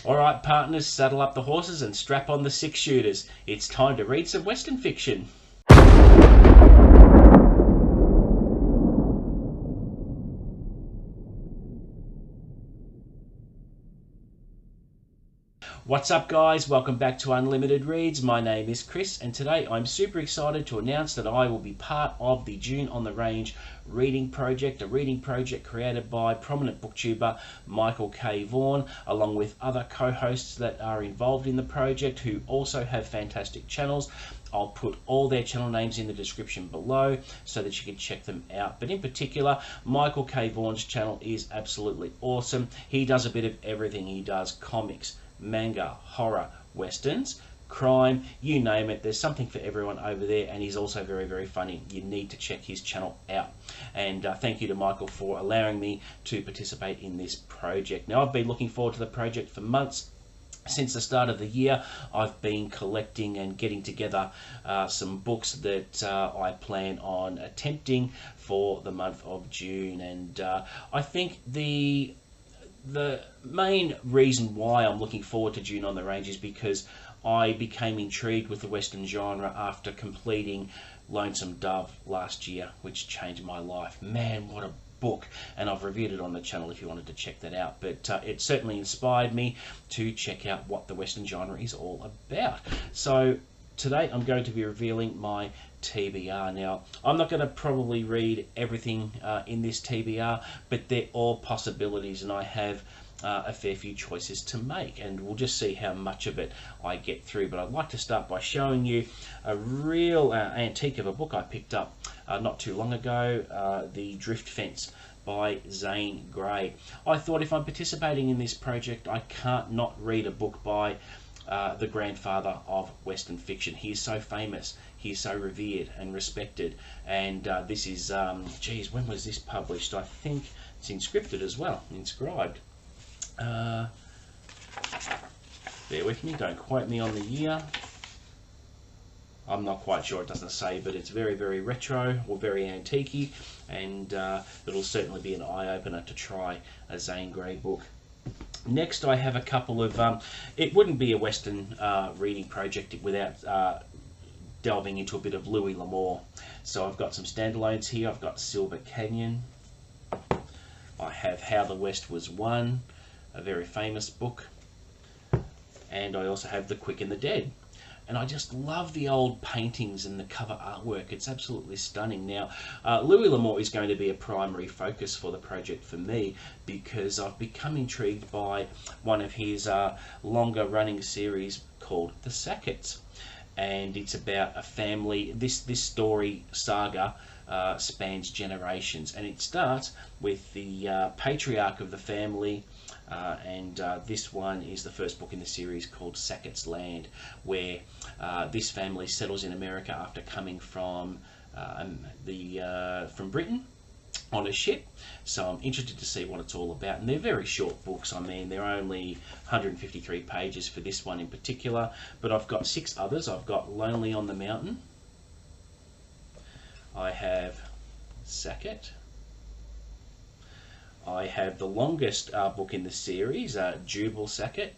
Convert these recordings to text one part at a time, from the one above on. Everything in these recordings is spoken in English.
Alright partners, saddle up the horses and strap on the 6-shooters. It's time to read some Western fiction. What's up guys, welcome back to Unlimited Reads. My name is Chris and today I'm super excited to announce that I will be part of the June on the Range reading project, a reading project created by prominent booktuber Michael K. Vaughan, along with other co-hosts that are involved in the project who also have fantastic channels. I'll put all their channel names in the description below so that you can check them out. But in particular, Michael K. Vaughan's channel is absolutely awesome. He does a bit of everything. He does comics, manga, horror, westerns, crime, you name it. There's something for everyone over there, and he's also very, very funny. You need to check his channel out. And thank you to Michael for allowing me to participate in this project. Now, I've been looking forward to the project for months. Since the start of the year, I've been collecting and getting together some books that I plan on attempting for the month of June. And I think the main reason why I'm looking forward to June on the Range is because I became intrigued with the Western genre after completing Lonesome Dove last year, which changed my life. Man, what a book. And I've reviewed it on the channel if you wanted to check that out. But it certainly inspired me to check out what the Western genre is all about. So today I'm going to be revealing my TBR. Now, I'm not going to probably read everything in this TBR, but they're all possibilities, and I have a fair few choices to make, and we'll just see how much of it I get through. But I'd like to start by showing you a real antique of a book I picked up not too long ago, The Drift Fence by Zane Grey. I thought if I'm participating in this project, I can't not read a book by the grandfather of Western fiction. He is so famous, he is so revered and respected, and this is, geez, when was this published? I think it's inscripted as well, inscribed. Bear with me, don't quote me on the year. I'm not quite sure, it doesn't say, but it's very, very retro or very antique-y, and it'll certainly be an eye-opener to try a Zane Grey book. Next, I have a couple of, it wouldn't be a Western reading project without delving into a bit of Louis L'Amour. So I've got some standalones here. I've got Silver Canyon. I have How the West Was Won, a very famous book. And I also have The Quick and the Dead. And I just love the old paintings and the cover artwork. It's absolutely stunning. Now, Louis L'Amour is going to be a primary focus for the project for me because I've become intrigued by one of his longer running series called The Sacketts. And it's about a family. This story saga spans generations, and it starts with the patriarch of the family, and this one is the first book in the series called Sackett's Land, where this family settles in America after coming from Britain on a ship. So I'm interested to see what it's all about, and they're very short books. I mean, they're only 153 pages for this one in particular, but I've got 6 others. I've got Lonely on the Mountain, I have Sackett, I have the longest book in the series, Jubal Sackett.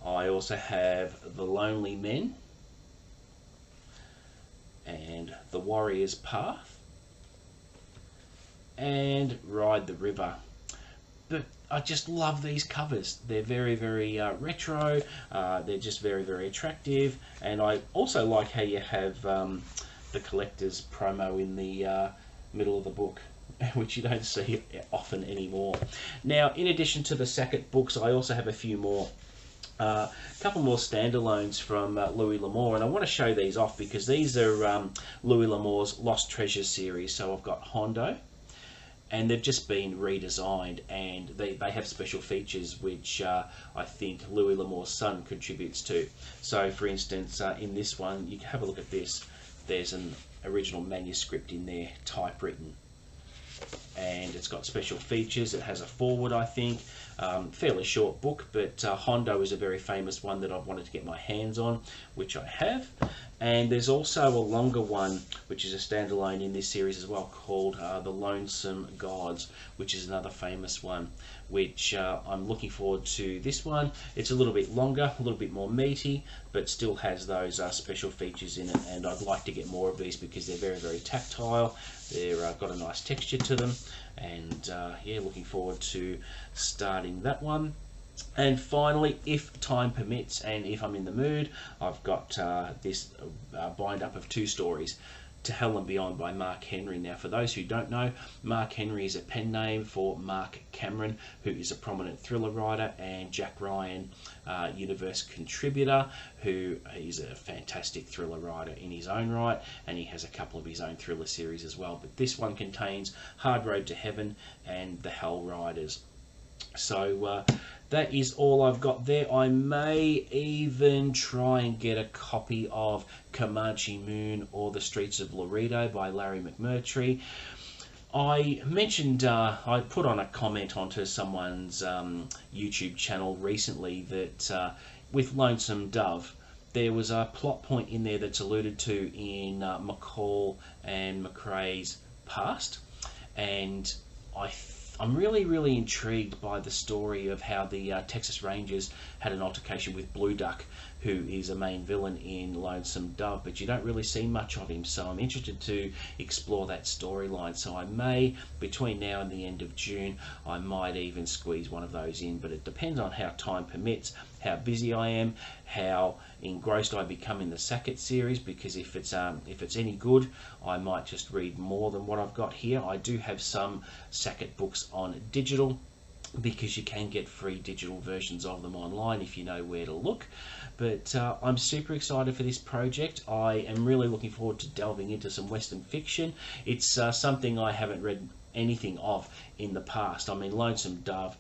I also have The Lonely Men and The Warrior's Path and Ride the River. But I just love these covers. They're very, very retro. They're just very, very attractive. And I also like how you have the collector's promo in the middle of the book, which you don't see often anymore. Now, in addition to the Sackett books, I also have a few more. A couple more standalones from Louis L'Amour, and I want to show these off because these are Louis L'Amour's Lost Treasures series. So I've got Hondo, and they've just been redesigned, and they have special features which I think Louis L'Amour's son contributes to. So for instance, in this one, you can have a look at this. There's an original manuscript in there, typewritten, and it's got special features. It has a foreword, I think. Fairly short book, but Hondo is a very famous one that I've wanted to get my hands on, which I have. And there's also a longer one, which is a standalone in this series as well, called The Lonesome Gods, which is another famous one, which I'm looking forward to this one. It's a little bit longer, a little bit more meaty, but still has those special features in it, and I'd like to get more of these because they're very, very tactile. They've got a nice texture to them, and yeah, looking forward to starting that one. And finally, if time permits and if I'm in the mood, I've got this bind up of 2 stories, To Hell and Beyond by Mark Henry. Now, for those who don't know, Mark Henry is a pen name for Mark Cameron, who is a prominent thriller writer, and Jack Ryan, universe contributor, who is a fantastic thriller writer in his own right, and he has a couple of his own thriller series as well. But this one contains Hard Road to Heaven and The Hell Riders. So that is all I've got there. I may even try and get a copy of Comanche Moon or The Streets of Laredo by Larry McMurtry. I mentioned, I put on a comment onto someone's YouTube channel recently that with Lonesome Dove, there was a plot point in there that's alluded to in McCall and McRae's past, and I'm really, really intrigued by the story of how the Texas Rangers had an altercation with Blue Duck, who is a main villain in Lonesome Dove, but you don't really see much of him, so I'm interested to explore that storyline. So I may, between now and the end of June, I might even squeeze one of those in, but it depends on how time permits, how busy I am, how engrossed I become in the Sackett series, because if it's any good, I might just read more than what I've got here. I do have some Sackett books on digital, because you can get free digital versions of them online if you know where to look. But I'm super excited for this project. I am really looking forward to delving into some Western fiction. It's something I haven't read anything of in the past. I mean, Lonesome Dove,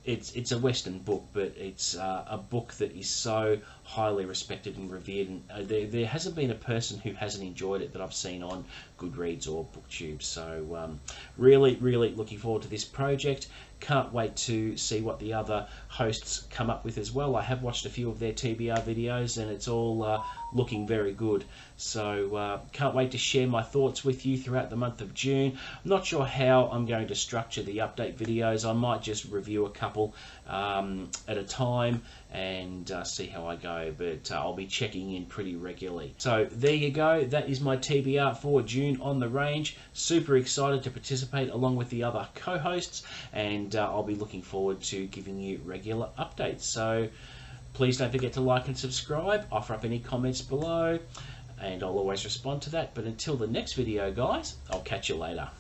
it's a Western book, but it's a book that is so highly respected and revered, and there hasn't been a person who hasn't enjoyed it that I've seen on Goodreads or BookTube. So really, really looking forward to this project. Can't wait to see what the other hosts come up with as well. I have watched a few of their TBR videos, and it's all looking very good. So can't wait to share my thoughts with you throughout the month of June. I'm not sure how I'm going to structure the update videos. I might just review a couple at a time and see how I go, but I'll be checking in pretty regularly. So there you go, that is my TBR for June on the Range. Super excited to participate along with the other co-hosts, and I'll be looking forward to giving you regular updates. So please don't forget to like and subscribe, offer up any comments below, and I'll always respond to that. But until the next video, guys, I'll catch you later.